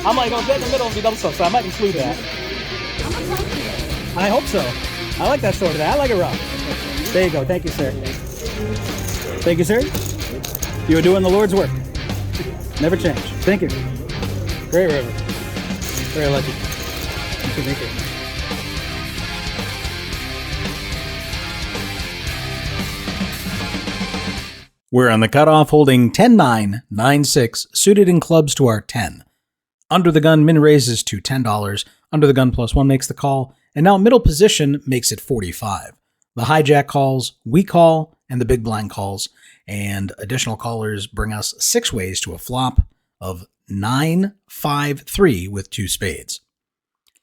I'm like, I'll get in the middle and be double stuff, so I might include that. I hope so. I like that sort of that. I like it rough. There you go. Thank you, sir. Thank you, sir. You are doing the Lord's work. Never change. Thank you. Great river. Very lucky. Thank you. Thank you. We're on the cutoff holding 10-9, 9-6, suited in clubs to our 10. Under the gun min raises to $10. Under the gun +1 makes the call, and now middle position makes it 45. The hijack calls, we call, and the big blind calls, and additional callers bring us 6 ways to a flop of 9-5-3 with 2 spades.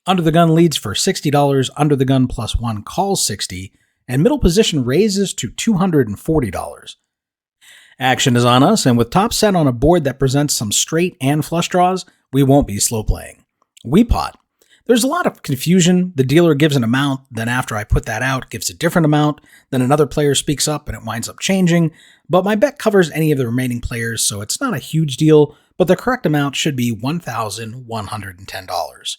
Under the gun leads for $60. Under the gun +1 calls 60, and middle position raises to $240. Action is on us, and with top set on a board that presents some straight and flush draws, we won't be slow playing. We pot. There's a lot of confusion. The dealer gives an amount, then after I put that out, gives a different amount, then another player speaks up and it winds up changing, but my bet covers any of the remaining players, so it's not a huge deal, but the correct amount should be $1,110.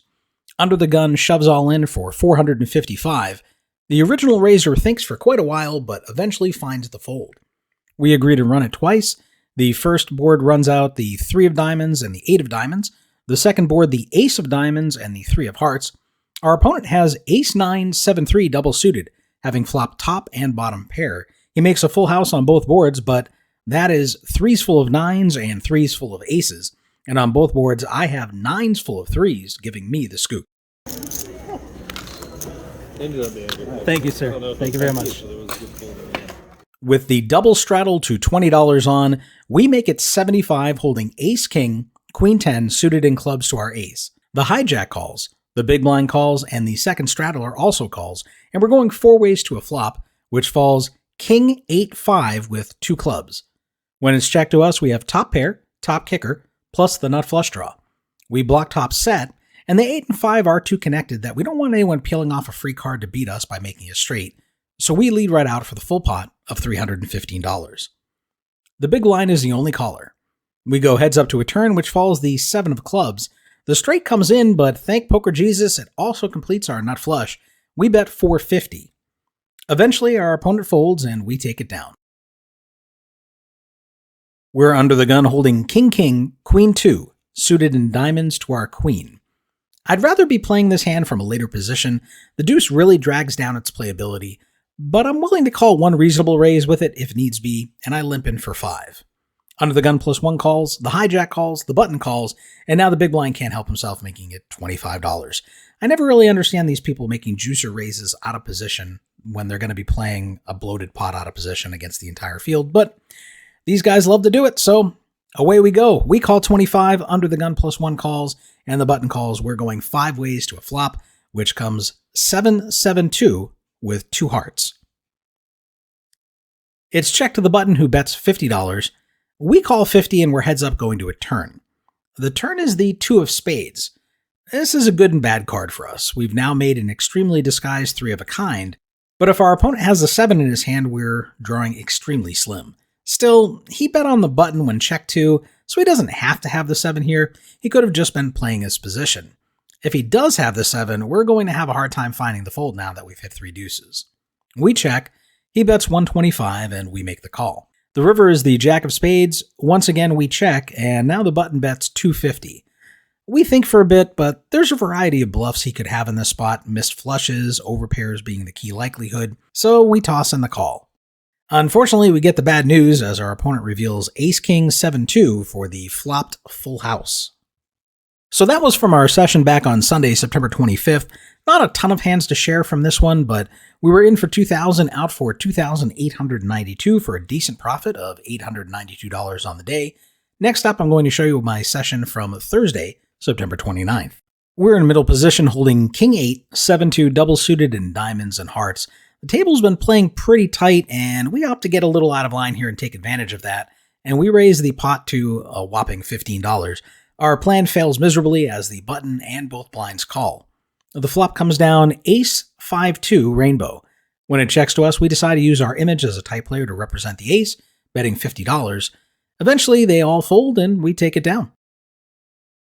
Under the gun shoves all in for $455. The original raiser thinks for quite a while, but eventually finds the fold. We agree to run it twice. The first board runs out the 3 of diamonds and the 8 of diamonds. The second board, the ace of diamonds and the 3 of hearts. Our opponent has ace-9, 7-3 double suited, having flopped top and bottom pair. He makes a full house on both boards, but that is 3s full of 9s and 3s full of aces. And on both boards, I have 9s full of 3s, giving me the scoop. Thank you, sir. Thank you very much. With the double straddle to $20 on, we make it 75, holding ace-king, queen-10 suited in clubs to our ace. The hijack calls, the big blind calls, and the second straddler also calls, and we're going 4 ways to a flop, which falls king 8-5 with 2 clubs. When it's checked to us, we have top pair, top kicker, plus the nut flush draw. We block top set, and the 8 and 5 are too connected that we don't want anyone peeling off a free card to beat us by making a straight, so we lead right out for the full pot of $315. The big blind is the only caller. We go heads up to a turn, which follows the 7 of clubs. The straight comes in, but thank Poker Jesus, it also completes our nut flush. We bet $450. Eventually, our opponent folds, and we take it down. We're under the gun holding king-king, queen-2, suited in diamonds to our queen. I'd rather be playing this hand from a later position. The deuce really drags down its playability, but I'm willing to call one reasonable raise with it if needs be, and I limp in for 5. Under the gun +1 calls, the hijack calls, the button calls, and now the big blind can't help himself, making it $25. I never really understand these people making juicer raises out of position when they're going to be playing a bloated pot out of position against the entire field, but these guys love to do it, so away we go. We call 25, under the gun +1 calls, and the button calls. We're going 5 ways to a flop, which comes 7-7-2 with 2 hearts. It's checked to the button, who bets $50. We call 50 and we're heads up going to a turn. The turn is the 2 of spades. This is a good and bad card for us. We've now made an extremely disguised 3 of a kind, but if our opponent has a 7 in his hand, we're drawing extremely slim. Still, he bet on the button when checked to, so he doesn't have to have the 7 here. He could have just been playing his position. If he does have the 7, we're going to have a hard time finding the fold now that we've hit 3 deuces. We check, he bets 125, and we make the call. The river is the jack of spades. Once again, we check, and now the button bets 250. We think for a bit, but there's a variety of bluffs he could have in this spot, missed flushes, overpairs being the key likelihood, so we toss in the call. Unfortunately, we get the bad news as our opponent reveals ace-king 7-2 for the flopped full house. So that was from our session back on Sunday, September 25th. Not a ton of hands to share from this one, but we were in for 2,000, out for 2,892 for a decent profit of $892 on the day. Next up, I'm going to show you my session from Thursday, September 29th. We're in middle position holding king 8, 7-2 double suited in diamonds and hearts. The table's been playing pretty tight, and we opt to get a little out of line here and take advantage of that, and we raise the pot to a whopping $15. Our plan fails miserably as the button and both blinds call. The flop comes down ace 5-2 rainbow. When it checks to us, we decide to use our image as a type player to represent the ace, betting $50. Eventually, they all fold and we take it down.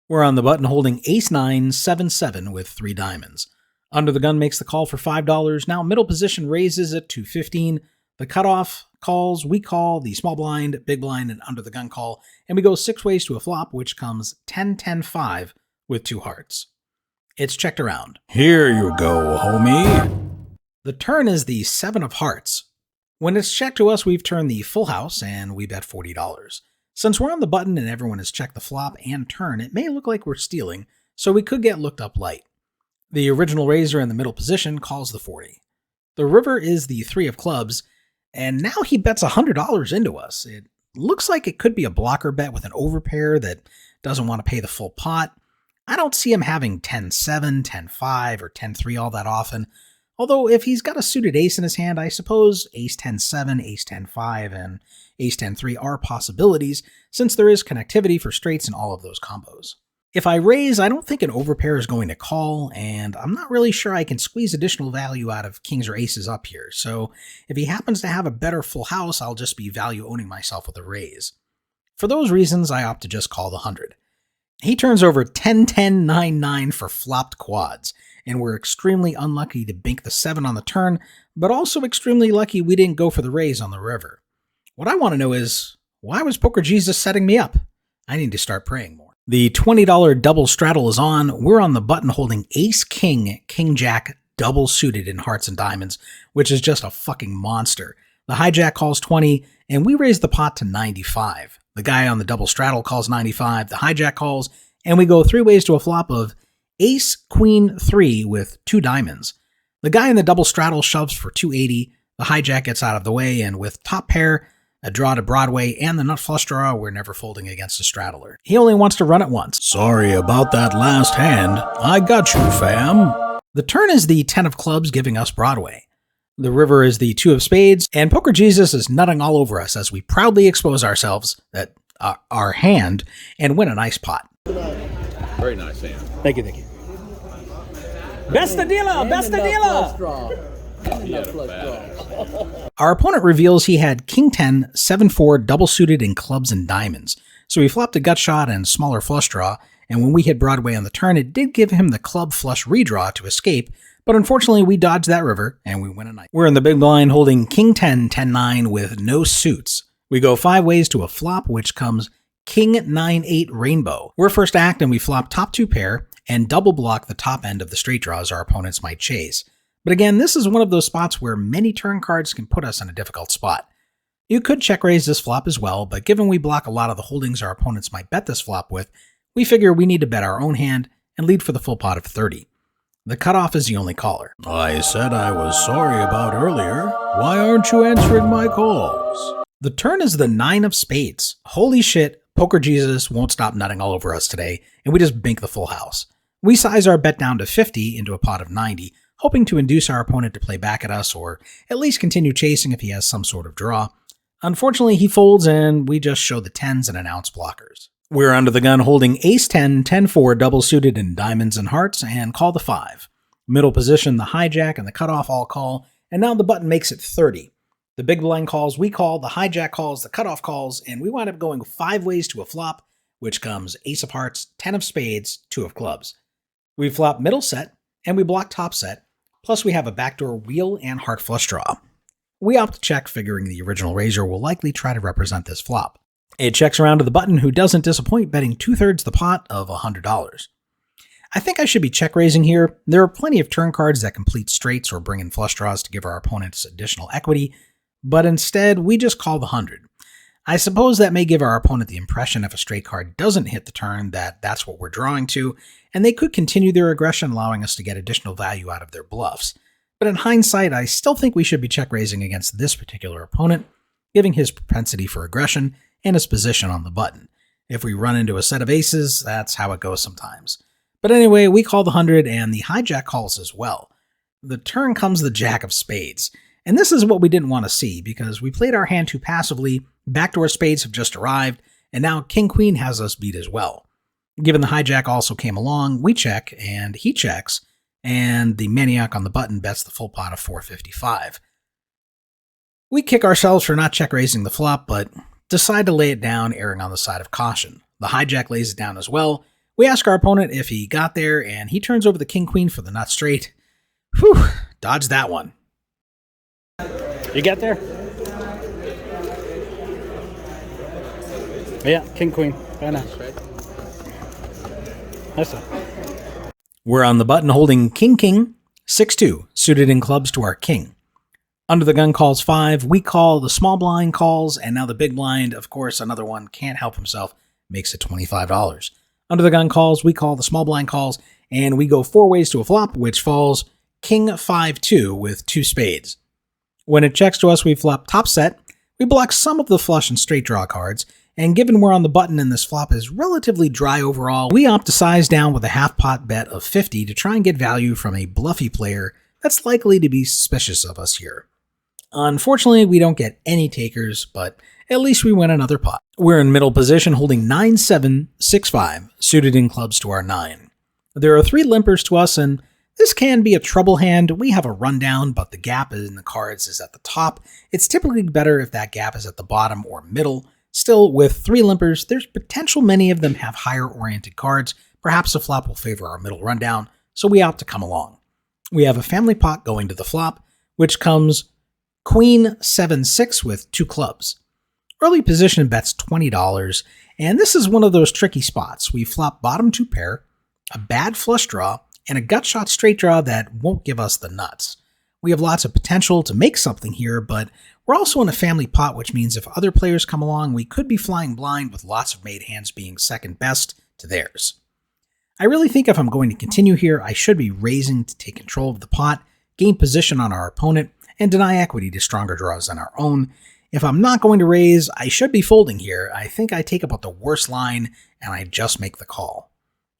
We're on the button holding ace-9, 7-7 with 3 diamonds. Under the gun makes the call for $5. Now middle position raises it to 15. The cutoff calls, we call the small blind, big blind, and under the gun call, and we go 6 ways to a flop, which comes 10-10-5 with 2 hearts. It's checked around. Here you go, homie. The turn is the 7 of hearts. When it's checked to us, we've turned the full house, and we bet $40. Since we're on the button and everyone has checked the flop and turn, it may look like we're stealing, so we could get looked up light. The original raiser in the middle position calls the 40. The river is the 3 of clubs, and now he bets $100 into us. It looks like it could be a blocker bet with an overpair that doesn't want to pay the full pot. I don't see him having 10-7, 10-5, or 10-3 all that often, although if he's got a suited ace in his hand, I suppose ace-10-7, ace-10-5, and ace-10-3 are possibilities, since there is connectivity for straights in all of those combos. If I raise, I don't think an overpair is going to call, and I'm not really sure I can squeeze additional value out of kings or aces up here, so if he happens to have a better full house, I'll just be value owning myself with a raise. For those reasons, I opt to just call the 100. He turns over 10-10-9-9 for flopped quads, and we're extremely unlucky to bink the 7 on the turn, but also extremely lucky we didn't go for the raise on the river. What I want to know is, why was Poker Jesus setting me up? I need to start praying more. The $20 double straddle is on. We're on the button holding ace-king, king-jack, double suited in hearts and diamonds, which is just a fucking monster. The hijack calls 20, and we raise the pot to 95. The guy on the double straddle calls 95, the hijack calls, and we go 3 ways to a flop of ace, queen, 3 with 2 diamonds. The guy in the double straddle shoves for 280, the hijack gets out of the way, and with top pair, a draw to Broadway, and the nut flush draw, we're never folding against a straddler. He only wants to run it once. Sorry about that last hand. I got you, fam. The turn is the 10 of clubs giving us Broadway. The river is the 2 of spades, and Poker Jesus is nutting all over us as we proudly expose ourselves, our hand, and win a nice pot. Very nice hand. Thank you. Best of dealer! Best of dealer! Our opponent reveals he had king 10, 7-4 double suited in clubs and diamonds, so he flopped a gut shot and smaller flush draw, and when we hit Broadway on the turn, it did give him the club flush redraw to escape, but unfortunately we dodged that river, and we win a night. We're in the big blind holding king 10, 10-9 with no suits. We go 5 ways to a flop, which comes king 9-8 rainbow. We're first act, and we flop top 2 pair, and double block the top end of the straight draws our opponents might chase. But again, this is one of those spots where many turn cards can put us in a difficult spot. You could check raise this flop as well, but given we block a lot of the holdings our opponents might bet this flop with, we figure we need to bet our own hand and lead for the full pot of 30. The cutoff is the only caller. I said I was sorry about earlier. Why aren't you answering my calls? The turn is the 9 of spades. Holy shit, Poker Jesus won't stop nutting all over us today, and we just bink the full house. We size our bet down to 50 into a pot of 90, hoping to induce our opponent to play back at us or at least continue chasing if he has some sort of draw. Unfortunately, he folds and we just show the 10s and announce blockers. We're under the gun holding ace-10, 10-4 double suited in diamonds and hearts and call the 5. Middle position, the hijack and the cutoff all call, and now the button makes it 30. The big blind calls, we call, the hijack calls, the cutoff calls, and we wind up going 5 ways to a flop, which comes ace of hearts, 10 of spades, 2 of clubs. We flop middle set, and we block top set, plus we have a backdoor wheel and heart flush draw. We opt to check, figuring the original raiser will likely try to represent this flop. It checks around to the button, who doesn't disappoint, betting 2/3 the pot of $100. I think I should be check raising here. There are plenty of turn cards that complete straights or bring in flush draws to give our opponents additional equity, but instead we just call the 100. I suppose that may give our opponent the impression if a straight card doesn't hit the turn that that's what we're drawing to, and they could continue their aggression, allowing us to get additional value out of their bluffs. But in hindsight, I still think we should be check raising against this particular opponent, giving his propensity for aggression and his position on the button. If we run into a set of aces, that's how it goes sometimes. But anyway, we call the 100 and the hijack calls as well. The turn comes the jack of spades, and this is what we didn't want to see because we played our hand too passively, backdoor spades have just arrived, and now king-queen has us beat as well. Given the hijack also came along, we check, and he checks, and the maniac on the button bets the full pot of 455. We kick ourselves for not check raising the flop, but decide to lay it down, erring on the side of caution. The hijack lays it down as well. We ask our opponent if he got there, and he turns over the king-queen for the nut straight. Whew, dodged that one. You get there? Yeah, king, queen. Why not? That's it. We're on the button holding king, 6-2, suited in clubs to our king. Under the gun calls 5, we call, the small blind calls, and now the big blind, of course, another one can't help himself, makes it $25. Under the gun calls, we call, the small blind calls, and we go 4 ways to a flop, which falls king 5-2 with 2 spades. When it checks to us, we flop top set, we block some of the flush and straight draw cards, and given we're on the button and this flop is relatively dry overall, we opt to size down with a half pot bet of 50 to try and get value from a bluffy player that's likely to be suspicious of us here. Unfortunately, we don't get any takers, but at least we win another pot. We're in middle position holding 9-7, 6-5, suited in clubs to our 9. There are 3 limpers to us, and this can be a trouble hand. We have a rundown, but the gap in the cards is at the top. It's typically better if that gap is at the bottom or middle. Still, with 3 limpers, there's potential many of them have higher oriented cards. Perhaps the flop will favor our middle rundown, so we opt to come along. We have a family pot going to the flop, which comes queen 7-6 with 2 clubs. Early position bets $20, and this is one of those tricky spots. We flop bottom 2 pair, a bad flush draw, and a gut shot straight draw that won't give us the nuts. We have lots of potential to make something here, but we're also in a family pot, which means if other players come along, we could be flying blind with lots of made hands being second best to theirs. I really think if I'm going to continue here, I should be raising to take control of the pot, gain position on our opponent, and deny equity to stronger draws than our own. If I'm not going to raise, I should be folding here. I think I take about the worst line, and I just make the call.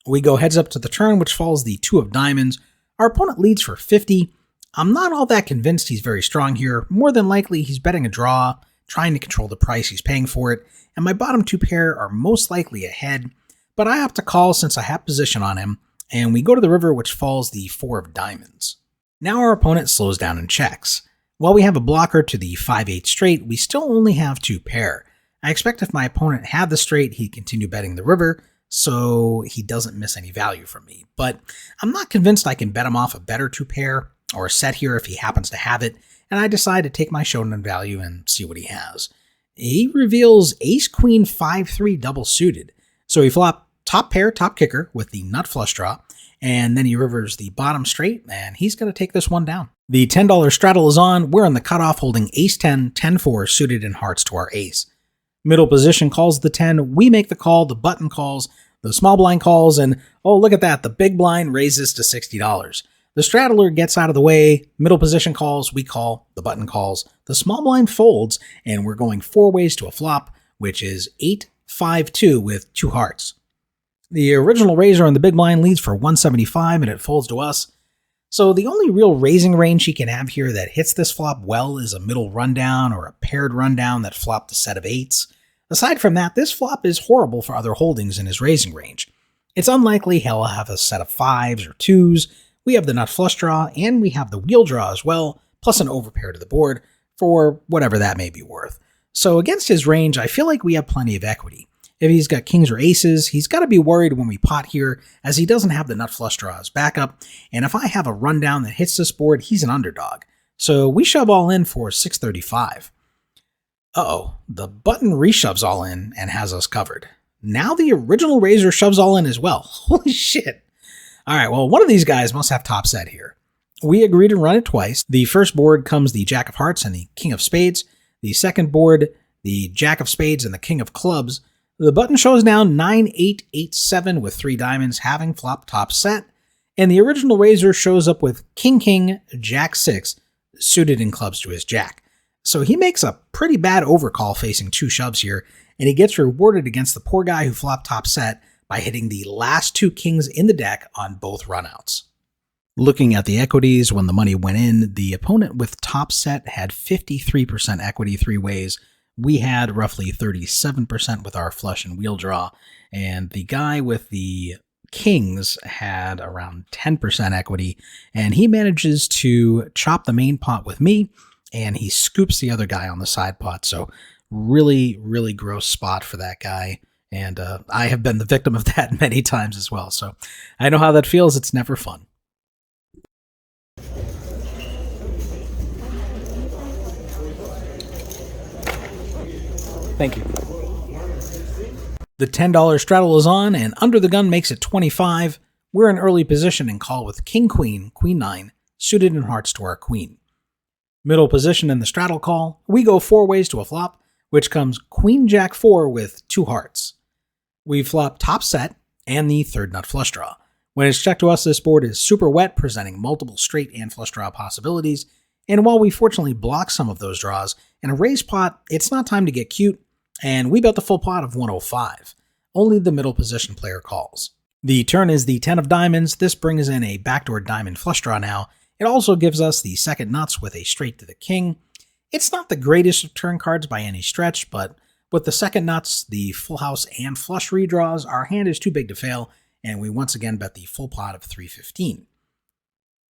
We go heads up to the turn, which falls the 2 of diamonds. Our opponent leads for 50. I'm not all that convinced he's very strong here. More than likely, he's betting a draw, trying to control the price he's paying for it, and my bottom 2 pair are most likely ahead, but I have to call since I have position on him, and we go to the river, which falls the 4 of diamonds. Now our opponent slows down and checks. While we have a blocker to the 5-8 straight, we still only have 2 pair. I expect if my opponent had the straight, he'd continue betting the river, so he doesn't miss any value from me. But I'm not convinced I can bet him off a better 2 pair or a set here if he happens to have it, and I decide to take my showdown value and see what he has. He reveals ace-queen 5-3 double suited, so he flop top pair, top kicker with the nut flush draw, and then he rivers the bottom straight, and he's going to take this one down. The $10 straddle is on. We're in the cutoff holding ace-10, 10-4 suited in hearts to our ace. Middle position calls the 10. We make the call. The button calls. The small blind calls. And oh, look at that. The big blind raises to $60. The straddler gets out of the way. Middle position calls. We call. The button calls. The small blind folds. And we're going 4 ways to a flop, which is 8-5-2 with 2 hearts. The original raiser on the big blind leads for 175 and it folds to us. So the only real raising range he can have here that hits this flop well is a middle rundown or a paired rundown that flopped a set of 8s. Aside from that, this flop is horrible for other holdings in his raising range. It's unlikely he'll have a set of 5s or 2s. We have the nut flush draw, and we have the wheel draw as well, plus an overpair to the board, for whatever that may be worth. So against his range, I feel like we have plenty of equity. If he's got kings or aces, he's got to be worried when we pot here, as he doesn't have the nut flush draw as backup, and if I have a rundown that hits this board, he's an underdog. So we shove all in for 635. Uh-oh, the button reshoves all in and has us covered. Now the original raiser shoves all in as well. Holy shit. Alright, well, one of these guys must have top set here. We agree to run it twice. The first board comes the jack of hearts and the king of spades. The second board, the jack of spades and the king of clubs. The button shows down 9-8-8-7 with 3 diamonds, having flop top set. And the original raiser shows up with king, jack 6, suited in clubs to his jack. So he makes a pretty bad overcall facing 2 shoves here, and he gets rewarded against the poor guy who flopped top set by hitting the last 2 kings in the deck on both runouts. Looking at the equities when the money went in, the opponent with top set had 53% equity 3 ways. We had roughly 37% with our flush and wheel draw, and the guy with the kings had around 10% equity, and he manages to chop the main pot with me, and he scoops the other guy on the side pot. So really, really gross spot for that guy. And I have been the victim of that many times as well. So I know how that feels. It's never fun. Thank you. The $10 straddle is on, and under the gun makes it 25. We're in early position and call with King Queen, Queen 9, suited in hearts to our Queen. Middle position in the straddle call, we go 4 ways to a flop, which comes Queen Jack 4 with 2 hearts. We flop top set and the third nut flush draw. When it's checked to us, this board is super wet, presenting multiple straight and flush draw possibilities, and while we fortunately block some of those draws, in a raise pot, it's not time to get cute, and we bet the full pot of 105. Only the middle position player calls. The turn is the 10 of diamonds. This brings in a backdoor diamond flush draw now. It also gives us the second nuts with a straight to the king. It's not the greatest of turn cards by any stretch, but with the second nuts, the full house, and flush redraws, our hand is too big to fail, and we once again bet the full pot of 315.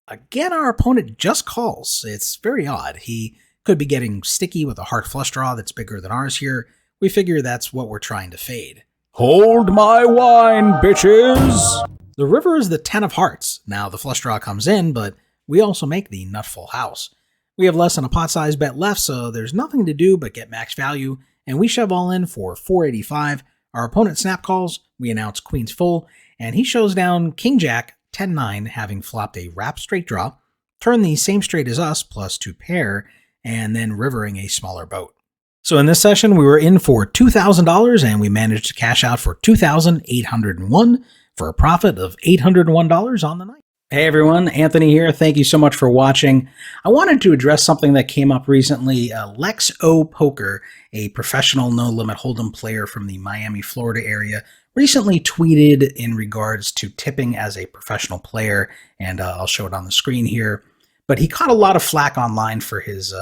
Again, our opponent just calls. It's very odd. He could be getting sticky with a heart flush draw that's bigger than ours here. We figure that's what we're trying to fade. Hold my wine, bitches! The river is the 10 of hearts. Now the flush draw comes in, but we also make the nut full house. We have less than a pot size bet left, so there's nothing to do but get max value, and we shove all in for 485. Our opponent snap calls, we announce Queen's full, and he shows down King Jack 10-9, having flopped a wrap straight draw, turn the same straight as us plus 2 pair, and then rivering a smaller boat. So in this session, we were in for $2,000, and we managed to cash out for $2,801 for a profit of $801 on the night. Hey everyone, Anthony here. Thank you so much for watching. I wanted to address something that came up recently. Lex O Poker, a professional no-limit hold'em player from the Miami, Florida area, recently tweeted in regards to tipping as a professional player, and I'll show it on the screen here. But he caught a lot of flack online for his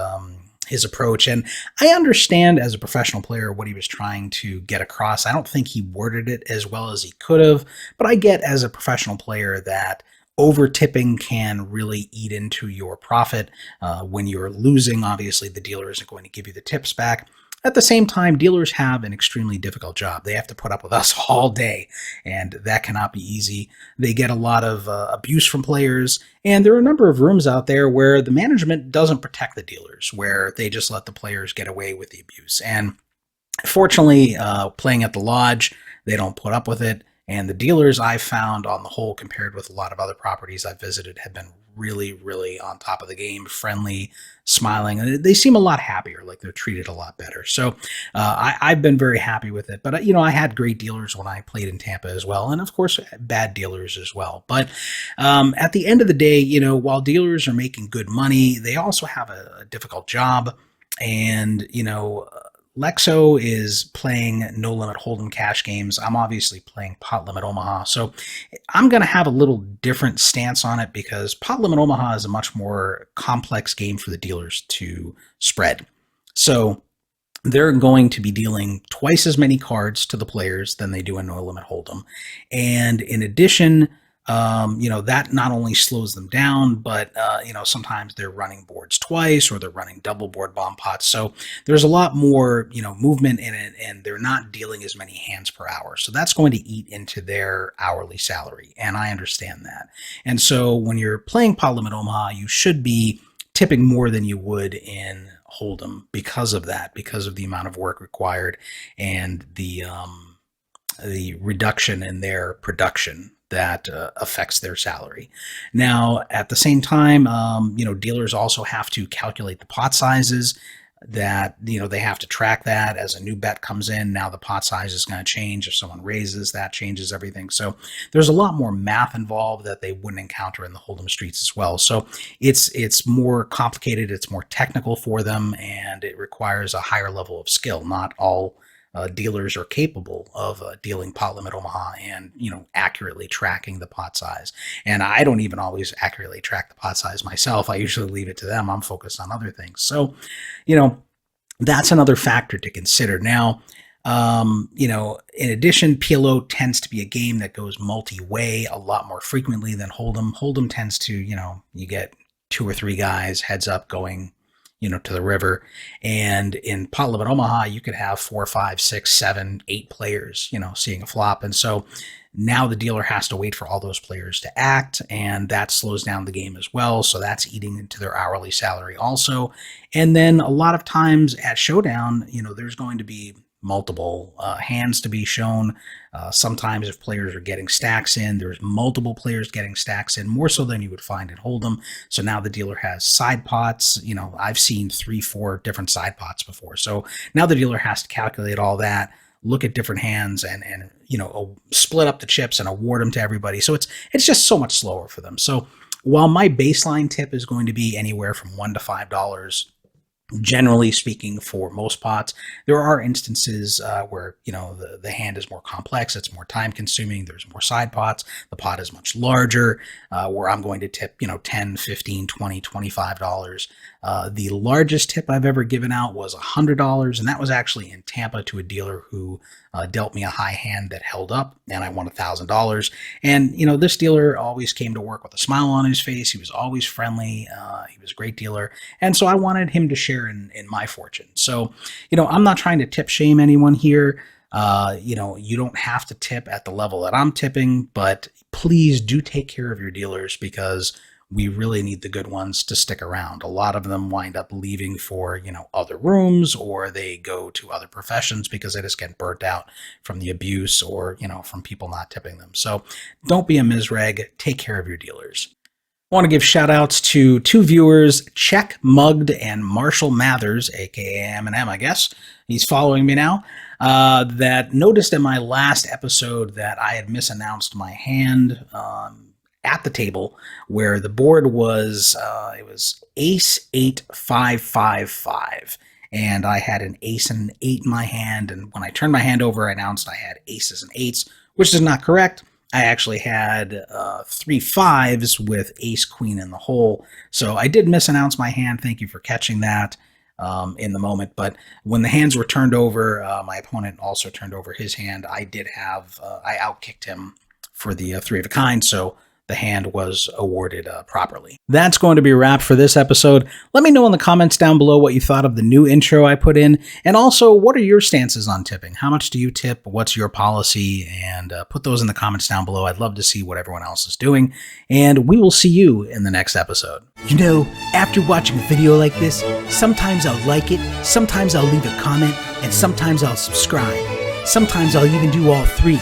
approach, and I understand as a professional player what he was trying to get across. I don't think he worded it as well as he could have, but I get as a professional player that over tipping can really eat into your profit. When you're losing, obviously the dealer isn't going to give you the tips back. At the same time, dealers have an extremely difficult job. They have to put up with us all day, and that cannot be easy. They get a lot of abuse from players, and there are a number of rooms out there where the management doesn't protect the dealers, where they just let the players get away with the abuse. And fortunately, playing at the lodge, they don't put up with it. And the dealers I've found on the whole, compared with a lot of other properties I've visited, have been really, really on top of the game, friendly, smiling. And they seem a lot happier, like they're treated a lot better. So I've been very happy with it. But, I had great dealers when I played in Tampa as well. And, of course, bad dealers as well. But at the end of the day, while dealers are making good money, they also have a difficult job. And, Lexo is playing no limit hold'em cash games. I'm obviously playing pot limit Omaha. So I'm going to have a little different stance on it because pot limit Omaha is a much more complex game for the dealers to spread. So they're going to be dealing twice as many cards to the players than they do in no limit hold'em. And in addition, that not only slows them down, but, sometimes they're running boards twice or they're running double board bomb pots. So there's a lot more, movement in it, and they're not dealing as many hands per hour. So that's going to eat into their hourly salary. And I understand that. And so when you're playing pot limit Omaha, you should be tipping more than you would in hold'em because of that, because of the amount of work required and the reduction in their production that affects their salary. Now, at the same time, dealers also have to calculate the pot sizes that, they have to track that as a new bet comes in. Now the pot size is going to change. If someone raises, that changes everything. So there's a lot more math involved that they wouldn't encounter in the hold'em streets as well. So it's more complicated. It's more technical for them, and it requires a higher level of skill. Not all dealers are capable of dealing pot limit Omaha and, accurately tracking the pot size. And I don't even always accurately track the pot size myself. I usually leave it to them. I'm focused on other things. So, that's another factor to consider. Now, in addition, PLO tends to be a game that goes multi-way a lot more frequently than hold'em. Hold'em tends to, you get 2 or 3 guys heads up going, to the river. And in Pot Limit Omaha, you could have 4, 5, 6, 7, 8 players, seeing a flop. And so now the dealer has to wait for all those players to act, and that slows down the game as well. So that's eating into their hourly salary also. And then a lot of times at Showdown, there's going to be multiple hands to be shown. Sometimes if players are getting stacks in, there's multiple players getting stacks in, more so than you would find in Hold'em. So now the dealer has side pots. I've seen 3, 4 different side pots before. So now the dealer has to calculate all that, look at different hands, and split up the chips and award them to everybody. So it's just so much slower for them. So while my baseline tip is going to be anywhere from $1 to $5, generally speaking, for most pots, there are instances where the hand is more complex, it's more time consuming, there's more side pots, the pot is much larger, where I'm going to tip $10, $15, $20, $25. The largest tip I've ever given out was $100, and that was actually in Tampa to a dealer who dealt me a high hand that held up, and I won $1,000. And this dealer always came to work with a smile on his face. He was always friendly. He was a great dealer, and so I wanted him to share in my fortune. So I'm not trying to tip shame anyone here. You don't have to tip at the level that I'm tipping, but please do take care of your dealers, because we really need the good ones to stick around. A lot of them wind up leaving for, other rooms, or they go to other professions because they just get burnt out from the abuse or, from people not tipping them. So don't be a misreg. Take care of your dealers. I want to give shout outs to 2 viewers, Check Mugged and Marshall Mathers, aka Eminem, I guess. He's following me now. That noticed in my last episode that I had misannounced my hand at the table, where the board was it was ace 8 5 5 5, and I had an ace and an 8 in my hand, and when I turned my hand over, I announced I had aces and 8s, which is not correct. I actually had 3 5s with ace queen in the hole, so I did misannounce my hand. Thank you for catching that in the moment. But when the hands were turned over, my opponent also turned over his hand. I outkicked him for the 3 of a kind, so the hand was awarded properly. That's going to be a wrap for this episode. Let me know in the comments down below what you thought of the new intro I put in, and also what are your stances on tipping? How much do you tip? What's your policy? And put those in the comments down below. I'd love to see what everyone else is doing, and we will see you in the next episode. After watching a video like this, sometimes I'll like it, sometimes I'll leave a comment, and sometimes I'll subscribe. Sometimes I'll even do all 3.